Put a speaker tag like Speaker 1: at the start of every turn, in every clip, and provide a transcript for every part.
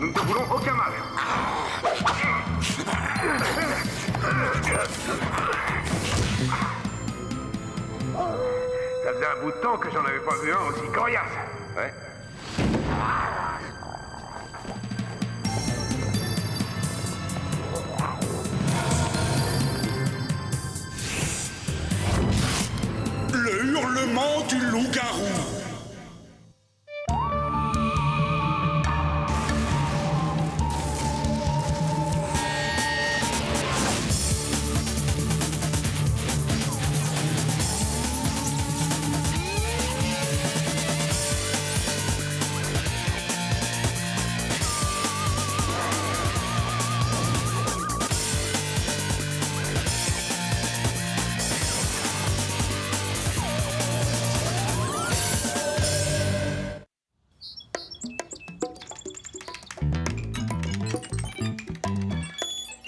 Speaker 1: Nous ne te voulons aucun mal. Ça faisait un bout de temps que j'en avais pas vu un aussi coriace. Ouais.
Speaker 2: Le hurlement du loup-garou.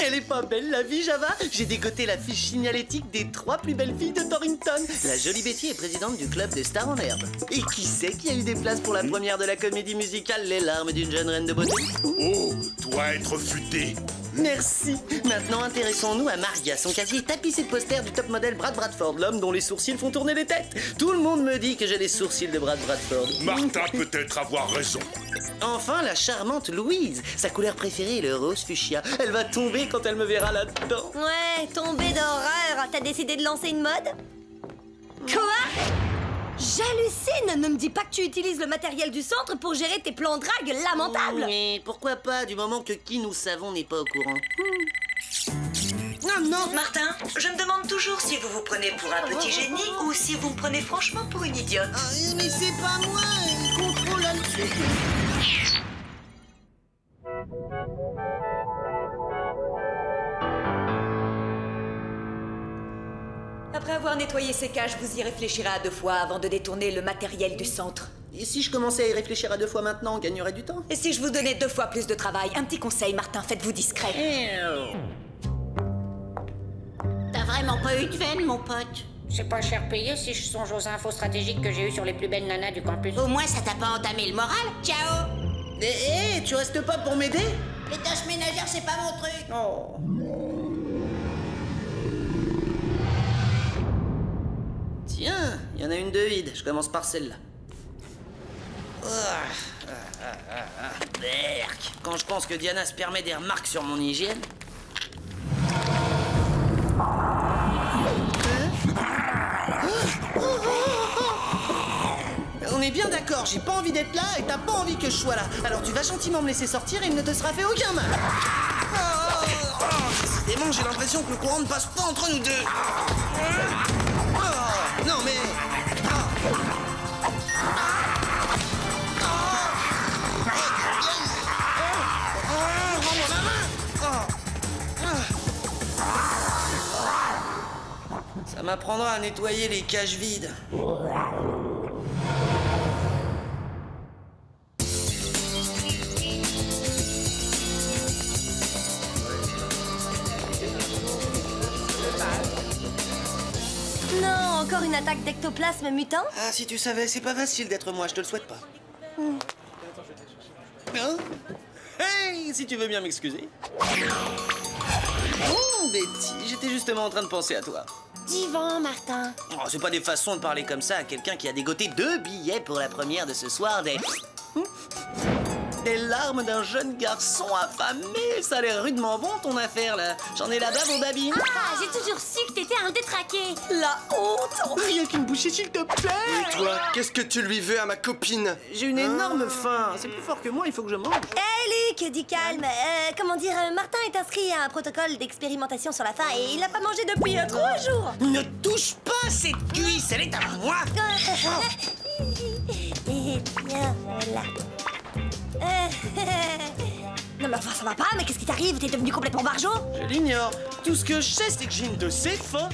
Speaker 3: Elle est pas belle la vie, Java? J'ai dégoté la fiche signalétique des 3 plus belles filles de Torrington. La jolie Betty est présidente du club des stars en herbe. Et qui c'est qui a eu des places pour la première de la comédie musicale Les larmes d'une jeune reine de beauté?
Speaker 2: Oh, doit être futé.
Speaker 3: Merci. Maintenant, intéressons-nous à Maria. Son casier est tapissé de posters du top modèle Brad Bradford, l'homme dont les sourcils font tourner les têtes. Tout le monde me dit que j'ai les sourcils de Brad Bradford.
Speaker 2: Martin peut-être avoir raison.
Speaker 3: Enfin, la charmante Louise. Sa couleur préférée est le rose fuchsia. Elle va tomber quand elle me verra là-dedans.
Speaker 4: Ouais, tombée d'horreur. T'as décidé de lancer une mode? Quoi? J'hallucine! Ne me dis pas que tu utilises le matériel du centre pour gérer tes plans drague lamentables!
Speaker 3: Mais pourquoi pas, du moment que qui nous savons n'est pas au courant.
Speaker 5: Non, non, Martin, je me demande toujours si vous vous prenez pour un petit génie ou si vous me prenez franchement pour une idiote.
Speaker 3: Mais c'est pas moi, contrôle là-dessus.
Speaker 5: Après avoir nettoyé ces cages, vous y réfléchirez à 2 fois avant de détourner le matériel du centre.
Speaker 3: Et si je commençais à y réfléchir à 2 fois maintenant, on gagnerait du temps?
Speaker 5: Et si je vous donnais 2 fois plus de travail? Un petit conseil, Martin, faites-vous discret.
Speaker 6: T'as vraiment pas eu de veine, mon pote?
Speaker 7: C'est pas cher payé si je songe aux infos stratégiques que j'ai eues sur les plus belles nanas du campus.
Speaker 6: Au moins, ça t'a pas entamé le moral? Ciao!
Speaker 3: Hé, tu restes pas pour m'aider?
Speaker 6: Les tâches ménagères, c'est pas mon truc!
Speaker 3: Oh. Tiens, il y en a une de vide. Je commence par celle-là. Berk. Quand je pense que Diana se permet des remarques sur mon hygiène. On est bien d'accord, j'ai pas envie d'être là et t'as pas envie que je sois là. Alors tu vas gentiment me laisser sortir et il ne te sera fait aucun mal. Décidément, j'ai l'impression que le courant ne passe pas entre nous deux. Non mais... Ça m'apprendra à nettoyer les cages vides.
Speaker 4: Non, encore une attaque d'ectoplasme mutant?
Speaker 3: Ah, si tu savais, c'est pas facile d'être moi, je te le souhaite pas. Hein? Hey, si tu veux bien m'excuser. Oh, Betty, j'étais justement en train de penser à toi.
Speaker 6: Divan, Martin.
Speaker 3: Oh, c'est pas des façons de parler comme ça à quelqu'un qui a dégoté 2 billets pour la première de ce soir des larmes d'un jeune garçon affamé. Ça a l'air rudement bon, ton affaire, là. J'en ai la bave aux babines.
Speaker 4: Ah, j'ai toujours su que t'étais un détraqué. La honte!
Speaker 3: Rien qu'une bouchée, s'il te plaît.
Speaker 8: Et toi, qu'est-ce que tu lui veux à ma copine?
Speaker 3: J'ai une énorme faim. C'est plus fort que moi, il faut que je mange.
Speaker 4: Hé, Luc, dis calme. Comment dire, Martin est inscrit à un protocole d'expérimentation sur la faim et il n'a pas mangé depuis 3 jours.
Speaker 3: Ne touche pas cette cuisse, elle est à moi.
Speaker 4: Et bien, voilà. Non mais enfin ça va pas, mais qu'est-ce qui t'arrive? T'es devenu complètement barjot?
Speaker 3: Je l'ignore. Tout ce que je sais, c'est que j'ai une de ces fins.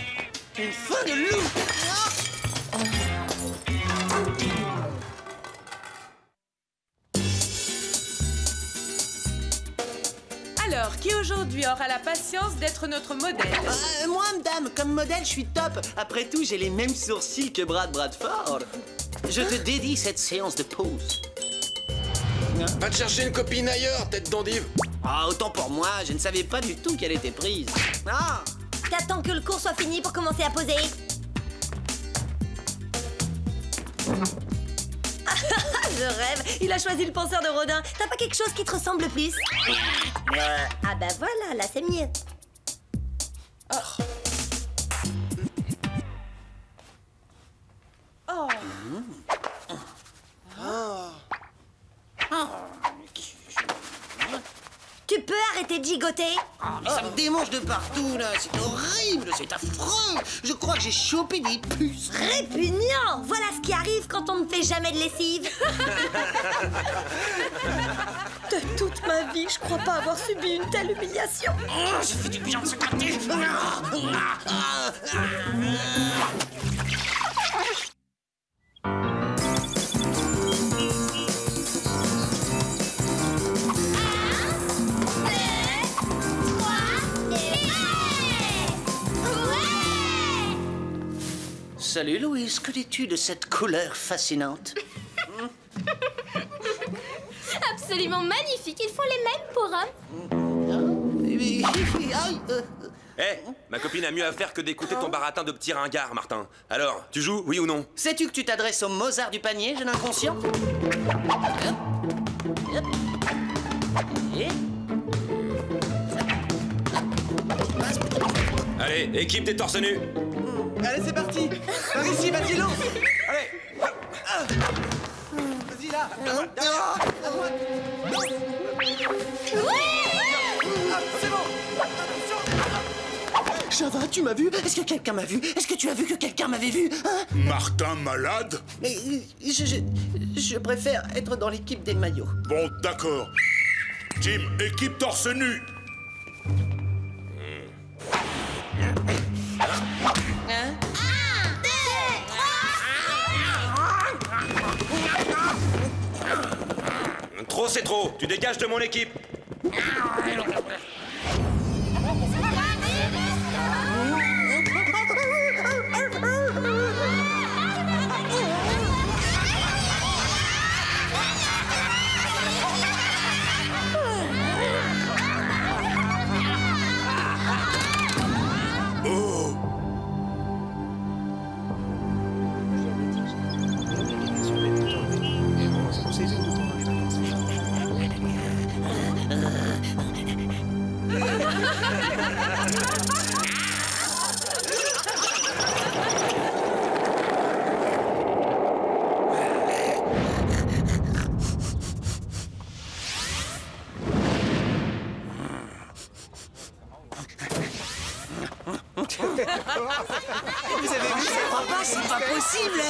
Speaker 3: Une faim de loup.
Speaker 9: Alors, qui aujourd'hui aura la patience d'être notre modèle?
Speaker 3: Moi, madame, comme modèle, je suis top. Après tout, j'ai les mêmes sourcils que Brad Bradford. Je te dédie cette séance de pause.
Speaker 8: Va te chercher une copine ailleurs, tête d'endive.
Speaker 3: Ah, autant pour moi, je ne savais pas du tout qu'elle était prise. Ah!
Speaker 4: T'attends que le cours soit fini pour commencer à poser. Je rêve, il a choisi le penseur de Rodin. T'as pas quelque chose qui te ressemble plus? Ah bah voilà, là c'est mieux. Tu peux arrêter de gigoter?
Speaker 3: Ah, mais ça me démange de partout, là. C'est horrible, c'est affreux. Je crois que j'ai chopé des puces.
Speaker 4: Répugnant! Voilà ce qui arrive quand on ne fait jamais de lessive. De toute ma vie, je crois pas avoir subi une telle humiliation.
Speaker 3: Oh, j'ai fait du bien de ce côté. Salut Louise, que dis-tu de cette couleur fascinante?
Speaker 10: Absolument magnifique, il faut les mêmes pour hommes.
Speaker 11: Hé, ma copine a mieux à faire que d'écouter ton baratin de petit ringard, Martin. Alors, tu joues, oui ou non?
Speaker 3: Sais-tu que tu t'adresses au Mozart du panier, jeune inconscient?
Speaker 11: Allez, équipe des torse nus.
Speaker 8: Allez, c'est parti. Par ici, vas-y, lance. Allez. Vas-y, là. C'est bon.
Speaker 3: Java, tu m'as vu? Est-ce que quelqu'un m'a vu? Est-ce que tu as vu que quelqu'un m'avait vu? Hein?
Speaker 2: Martin malade?
Speaker 3: Mais je préfère être dans l'équipe des maillots.
Speaker 2: Bon, d'accord. Jim, équipe torse nu.
Speaker 3: Hein?
Speaker 11: Trop, c'est trop. Tu dégages de mon équipe.
Speaker 3: Vous avez vu? Je crois pas, c'est pas possible!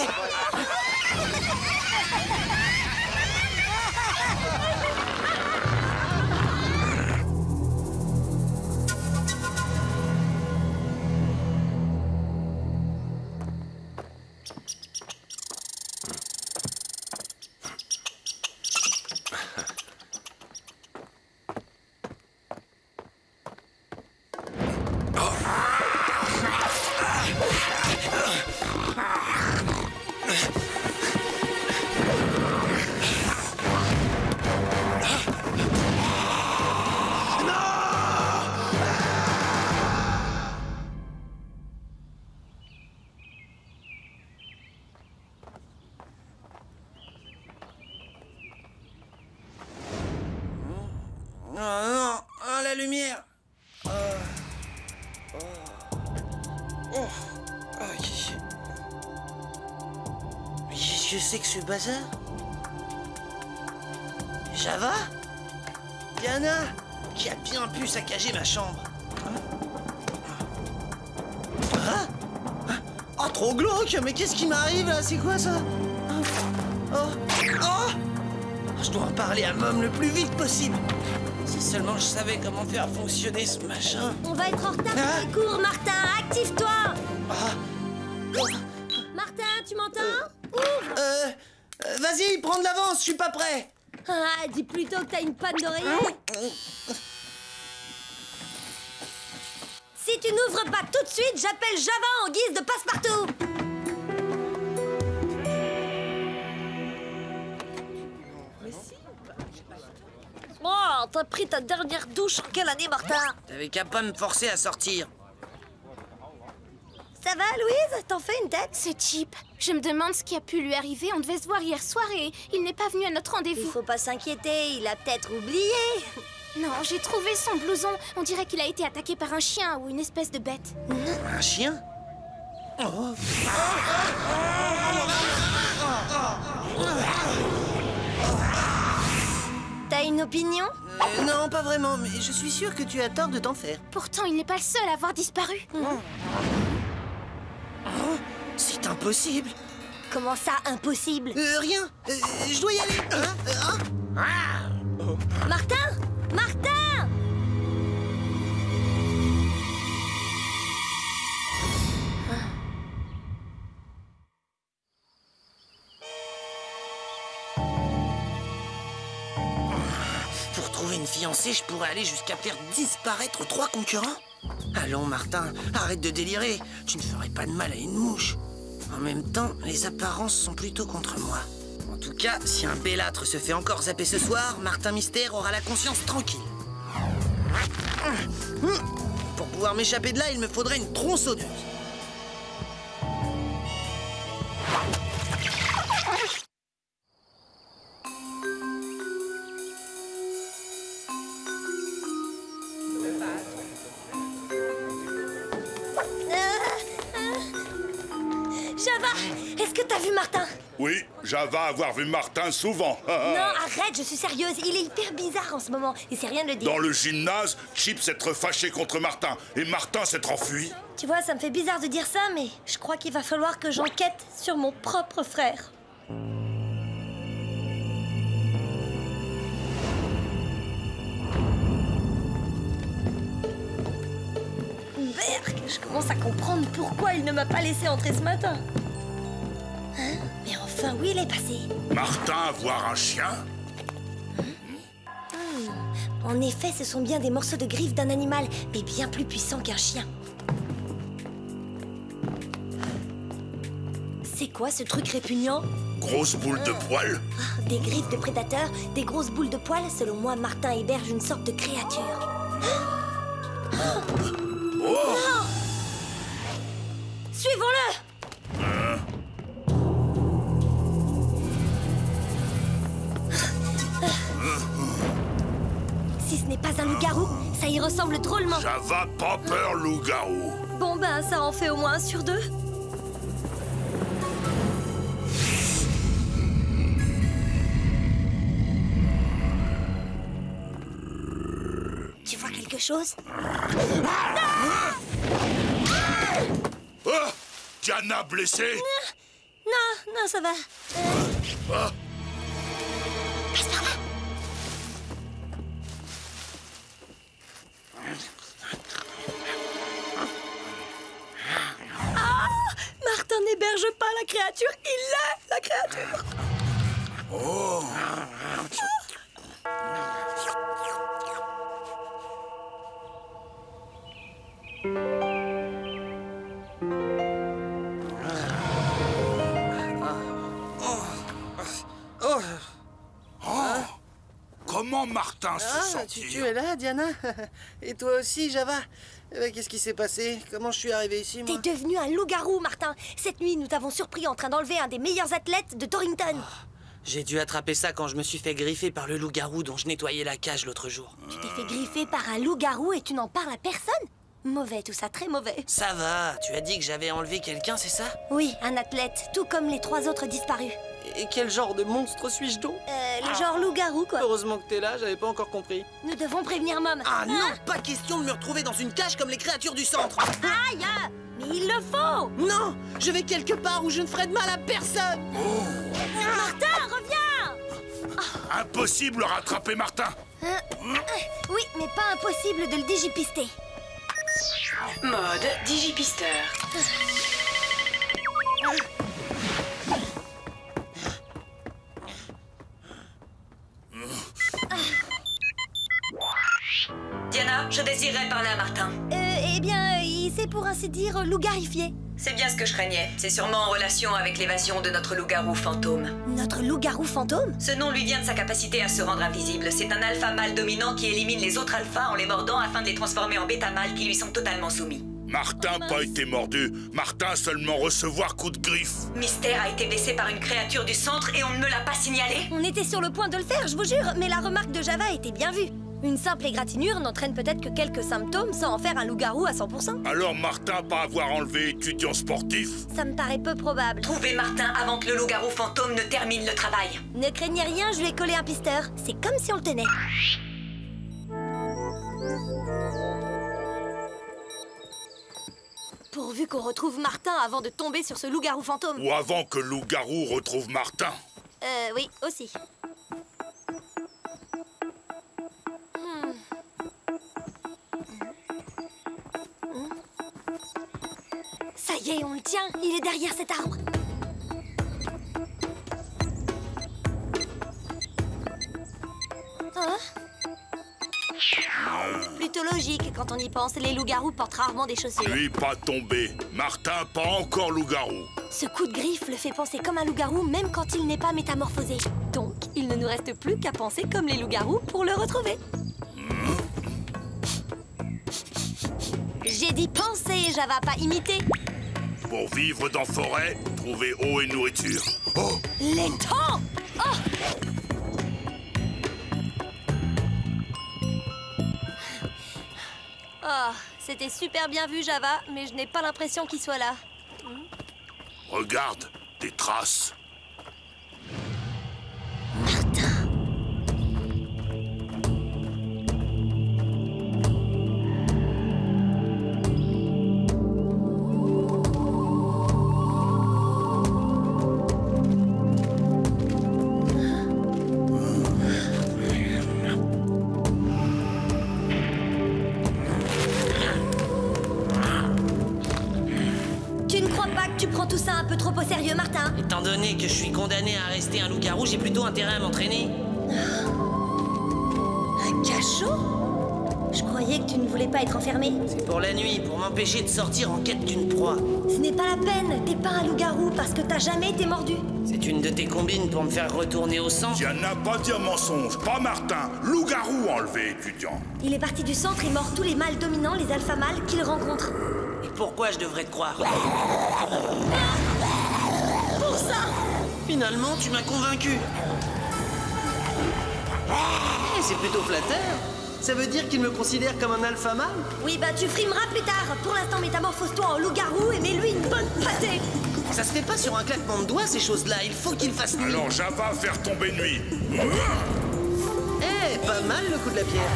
Speaker 3: Non, ah, la lumière. Qu'est-ce que c'est que ce bazar? Java? Yana? Qui a bien pu saccager ma chambre? Hein? Oh, trop glauque! Mais qu'est-ce qui m'arrive là? C'est quoi ça? Oh! Je dois en parler à Mom le plus vite possible. Si seulement je savais comment faire fonctionner ce machin.
Speaker 4: On va être en retard pour les cours, Martin. Active-toi. Martin, tu m'entends? Ouvre.
Speaker 3: Vas-y, prends de l'avance, je suis pas prêt.
Speaker 4: Ah, dis plutôt que t'as une panne d'oreiller. Si tu n'ouvres pas tout de suite, j'appelle Java en guise de passe-partout.
Speaker 9: Mais si,
Speaker 4: t'as pris ta dernière douche en quelle année, Martin?
Speaker 3: T'avais qu'à pas me forcer à sortir.
Speaker 4: Ça va, Louise? T'en fais une tête?
Speaker 10: C'est cheap. Je me demande ce qui a pu lui arriver. On devait se voir hier soir et il n'est pas venu à notre
Speaker 4: Il
Speaker 10: rendez-vous.
Speaker 4: faut pas s'inquiéter, il a peut-être oublié.
Speaker 10: Non, j'ai trouvé son blouson. On dirait qu'il a été attaqué par un chien ou une espèce de bête.
Speaker 3: Un chien? Oh.
Speaker 4: T'as une opinion?
Speaker 3: Non, pas vraiment, mais je suis sûr que tu as tort de t'en faire.
Speaker 10: Pourtant, il n'est pas le seul à avoir disparu.
Speaker 3: C'est impossible.
Speaker 4: Comment ça, impossible?
Speaker 3: Rien. Je dois y aller.
Speaker 4: Martin? Martin!
Speaker 3: Pour trouver une fiancée, je pourrais aller jusqu'à faire disparaître 3 concurrents. Allons, Martin, arrête de délirer. Tu ne ferais pas de mal à une mouche. En même temps, les apparences sont plutôt contre moi. En tout cas, si un bellâtre se fait encore zapper ce soir, Martin Mystère aura la conscience tranquille. Pour pouvoir m'échapper de là, il me faudrait une tronçonneuse.
Speaker 4: Java, est-ce que t'as vu Martin?
Speaker 2: Oui, Java avoir vu Martin souvent.
Speaker 4: Non, arrête, je suis sérieuse. Il est hyper bizarre en ce moment. Et c'est rien de le dire.
Speaker 2: Dans le gymnase, Chip s'être fâché contre Martin et Martin s'être enfui.
Speaker 4: Tu vois, ça me fait bizarre de dire ça, mais je crois qu'il va falloir que j'enquête sur mon propre frère. Berk, je commence à comprendre pourquoi il ne m'a pas laissé entrer ce matin. Hein? Mais enfin, où il est passé?
Speaker 2: Martin voir un chien?
Speaker 4: En effet, ce sont bien des morceaux de griffes d'un animal, mais bien plus puissants qu'un chien. C'est quoi ce truc répugnant?
Speaker 2: Grosse boule de poils?
Speaker 4: Des griffes de prédateurs, des grosses boules de poils. Selon moi, Martin héberge une sorte de créature.
Speaker 2: Oh!
Speaker 4: Suivons-le! Si ce n'est pas un loup-garou, ça y ressemble drôlement.
Speaker 2: Java pas peur, loup-garou.
Speaker 4: Bon ben, ça en fait au moins 1 sur 2. Tu vois quelque chose?
Speaker 2: Oh! Diana blessée?
Speaker 4: Non, non, ça va.
Speaker 2: Ah!
Speaker 4: Passe par là. Ah! Martin n'héberge pas la créature, il est la créature.
Speaker 2: Oh! Comment Martin se sent-il?
Speaker 3: Tu es là, Diana? Et toi aussi, Java? Qu'est-ce qui s'est passé? Comment je suis arrivé ici, moi?
Speaker 4: T'es devenu un loup-garou, Martin. Cette nuit, nous t'avons surpris en train d'enlever un des meilleurs athlètes de Torrington.
Speaker 3: J'ai dû attraper ça quand je me suis fait griffer par le loup-garou dont je nettoyais la cage l'autre jour.
Speaker 4: Tu t'es fait griffer par un loup-garou et tu n'en parles à personne? Mauvais tout ça, très mauvais.
Speaker 3: Ça va, tu as dit que j'avais enlevé quelqu'un, c'est ça?
Speaker 4: Oui, un athlète, tout comme les 3 autres disparus.
Speaker 3: Et quel genre de monstre suis-je donc?
Speaker 4: Le genre loup-garou, quoi.
Speaker 3: Heureusement que t'es là, j'avais pas encore compris.
Speaker 4: Nous devons prévenir Mom.
Speaker 3: Ah non, pas question de me retrouver dans une cage comme les créatures du centre.
Speaker 4: Aïe! Mais il le faut!
Speaker 3: Non, je vais quelque part où je ne ferai de mal à personne.
Speaker 4: Martin, reviens!
Speaker 2: Impossible de rattraper Martin.
Speaker 4: Oui, mais pas impossible de le digipister.
Speaker 5: Mode digipisteur. Diana, Je désirerais parler à Martin.
Speaker 4: Eh bien, il s'est pour ainsi dire loup-garifié.
Speaker 5: C'est bien ce que je craignais. C'est sûrement en relation avec l'évasion de notre loup-garou fantôme.
Speaker 4: Notre loup-garou fantôme?
Speaker 5: Ce nom lui vient de sa capacité à se rendre invisible. C'est un alpha mâle dominant qui élimine les autres alphas en les mordant afin de les transformer en bêta mâles qui lui sont totalement soumis.
Speaker 2: Martin pas été mordu. Martin seulement recevoir coup de griffe.
Speaker 5: Mystère a été blessé par une créature du centre et on ne me l'a pas signalé.
Speaker 4: On était sur le point de le faire, je vous jure, mais la remarque de Java était bien vue. Une simple égratignure n'entraîne peut-être que quelques symptômes sans en faire un loup-garou à 100%.
Speaker 2: Alors Martin pas avoir enlevé étudiant sportif?
Speaker 4: Ça me paraît peu probable.
Speaker 5: Trouvez Martin avant que le loup-garou fantôme ne termine le travail.
Speaker 4: Ne craignez rien, je lui ai collé un pisteur. C'est comme si on le tenait. Pourvu qu'on retrouve Martin avant de tomber sur ce loup-garou fantôme.
Speaker 2: Ou avant que loup-garou retrouve Martin.
Speaker 4: Oui, aussi. Ça y est, on le tient. Il est derrière cet arbre. Hein? Plutôt logique quand on y pense. Les loups-garous portent rarement des chaussures.
Speaker 2: Lui pas tombé. Martin pas encore loup-garou.
Speaker 4: Ce coup de griffe le fait penser comme un loup-garou même quand il n'est pas métamorphosé. Donc, il ne nous reste plus qu'à penser comme les loups-garous pour le retrouver. J'ai dit penser, Java, pas imiter.
Speaker 2: Pour vivre dans forêt, trouver eau et nourriture. Oh!
Speaker 4: Les temps! Oh! Oh, c'était super bien vu, Java, mais je n'ai pas l'impression qu'il soit là.
Speaker 2: Regarde, des traces.
Speaker 4: Tout ça un peu trop au sérieux, Martin.
Speaker 8: Étant donné que je suis condamné à rester un loup-garou, j'ai plutôt intérêt à m'entraîner.
Speaker 4: Un cachot? Je croyais que tu ne voulais pas être enfermé.
Speaker 8: C'est pour la nuit, pour m'empêcher de sortir en quête d'une proie.
Speaker 4: Ce n'est pas la peine, t'es pas un loup-garou parce que t'as jamais été mordu.
Speaker 8: C'est une de tes combines pour me faire retourner au centre?
Speaker 2: Diana, pas dire mensonge, pas Martin. Loup-garou enlevé, étudiant.
Speaker 4: Il est parti du centre et mord tous les mâles dominants, les alpha mâles qu'il rencontre.
Speaker 8: Et pourquoi je devrais te croire?
Speaker 4: Pour ça!
Speaker 8: Finalement, tu m'as convaincu.
Speaker 3: C'est plutôt flatteur. Ça veut dire qu'il me considère comme un alpha mâle?
Speaker 4: Oui, bah tu frimeras plus tard. Pour l'instant, métamorphose-toi en loup-garou et mets-lui une bonne pâtée.
Speaker 8: Ça se fait pas sur un claquement de doigts, ces choses-là. Il faut qu'il fasse nuit.
Speaker 2: Alors Java faire tomber nuit.
Speaker 3: Eh, pas mal le coup de la pierre.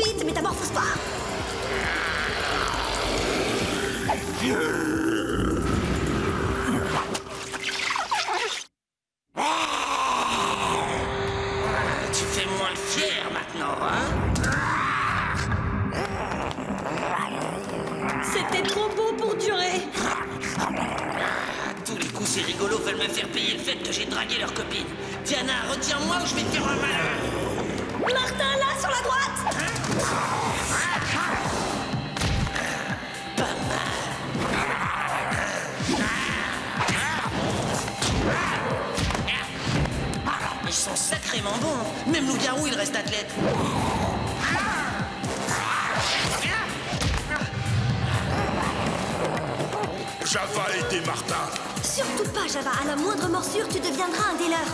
Speaker 4: Vite, métamorphose-toi.
Speaker 8: Tu fais moins le fier maintenant, hein?
Speaker 4: C'était trop beau pour durer.
Speaker 8: Tous les coups, ces rigolos veulent me faire payer le fait que j'ai dragué leur copine. Diana, retiens-moi ou je vais te faire un malheur.
Speaker 4: Martin, là, sur la droite.
Speaker 8: Pas mal. Ils sont sacrément bons. Même loup-garou, il reste athlète.
Speaker 2: Java aidé Martin.
Speaker 4: Surtout pas, Java. À la moindre morsure, tu deviendras un des leurs.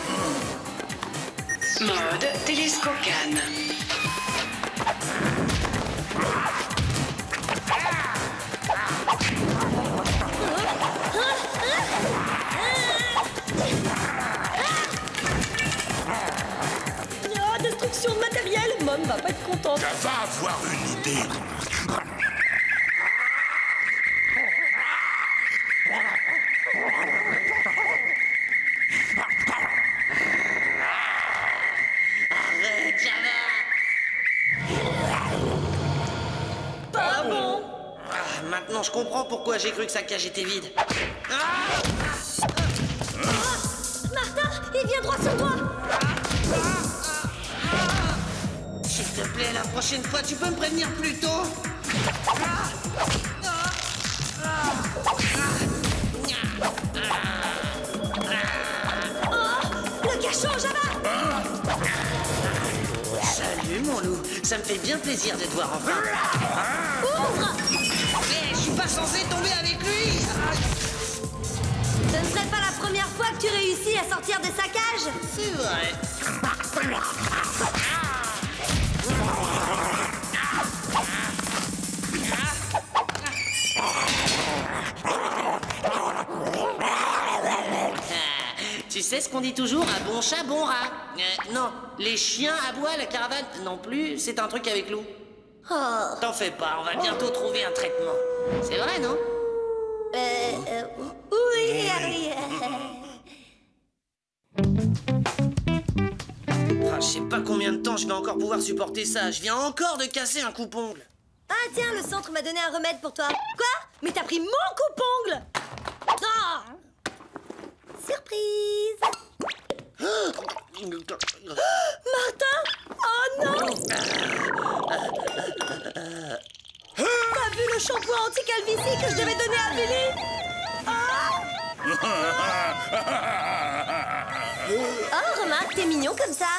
Speaker 5: Mode télescocane.
Speaker 4: Oh, destruction de matériel. Mom va pas être contente.
Speaker 2: Java avoir une idée.
Speaker 8: Arrête, Java.
Speaker 4: Pas bon.
Speaker 8: Maintenant, je comprends pourquoi j'ai cru que sa cage était vide.
Speaker 4: Martin, il vient droit sur toi.
Speaker 8: S'il te plaît, la prochaine fois, tu peux me prévenir plus tôt?
Speaker 4: Le cachot, Java!
Speaker 8: Salut, mon loup. Ça me fait bien plaisir de te voir enfin.
Speaker 4: Ouvre!
Speaker 8: Mais je suis pas censé tomber avec lui.
Speaker 4: Ce ne serait pas la première fois que tu réussis à sortir de sa cage.
Speaker 8: C'est vrai. Tu sais ce qu'on dit toujours, un bon chat, bon rat. Non, les chiens aboient à la caravane non plus, c'est un truc avec Lou.
Speaker 4: Oh.
Speaker 8: T'en fais pas, on va bientôt trouver un traitement. C'est vrai, non?
Speaker 4: Oui.
Speaker 8: Ah, je sais pas combien de temps je vais encore pouvoir supporter ça. Je viens encore de casser un coupe-ongle.
Speaker 4: Ah tiens, le centre m'a donné un remède pour toi. Quoi? Mais t'as pris mon coupe-ongle! Ah! Surprise! Martin! Oh non! T'as vu le shampoing anti-calvitie que je devais donner à Billy? Oh, remarque, t'es mignon comme ça.